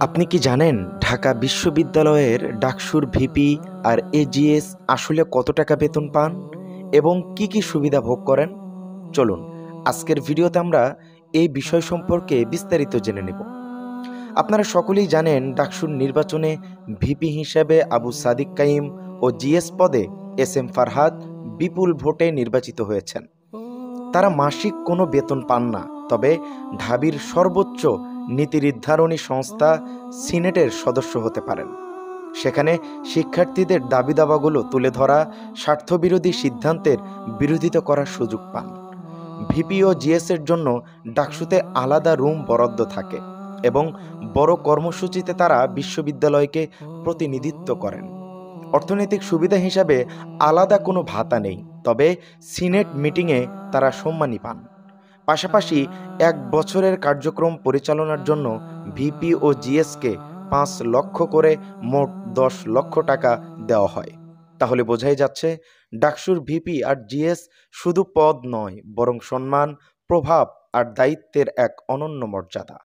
আপনি কি জানেন ঢাকা বিশ্ববিদ্যালয়ের ডাকসুর ভিপি আর এজিএস আসলে কত টাকা বেতন পান এবং কি কি সুবিধা ভোগ করেন? চলুন আজকের ভিডিওতে আমরা এই বিষয় সম্পর্কে বিস্তারিত জেনে নেব। আপনারা সকলেই জানেন ডাকসুর নির্বাচনে ভিপি হিসেবে আবু সাদিক কাইম ও জিএস পদে এস এম ফারহাদ বিপুল ভোটে নির্বাচিত হয়েছেন। তারা মাসিক কোনো বেতন পান না, তবে ঢাবির সর্বোচ্চ নীতি নির্ধারণী সংস্থা সিনেটের সদস্য হতে পারেন। সেখানে শিক্ষার্থীদের দাবি দাবাগুলো তুলে ধরা, স্বার্থবিরোধী সিদ্ধান্তের বিরোধিতা করার সুযোগ পান। ভিপি ও জিএসের জন্য ডাকসুতে আলাদা রুম বরাদ্দ থাকে এবং বড় কর্মসূচিতে তারা বিশ্ববিদ্যালয়কে প্রতিনিধিত্ব করেন। অর্থনৈতিক সুবিধা হিসাবে আলাদা কোনো ভাতা নেই, তবে সিনেট মিটিংয়ে তারা সম্মানী পান। পাশাপাশি 1 বছরের কার্যক্রম পরিচালনার জন্য ভিপি ও জিএসকে 5 লক্ষ করে মোট 10 লক্ষ টাকা দেওয়া হয়। তাহলে বোঝাই যাচ্ছে ডাকসুর ভিপি আর জিএস শুধু পদ নয়, বরং সম্মান, প্রভাব আর দায়িত্বের এক অনন্য মর্যাদা।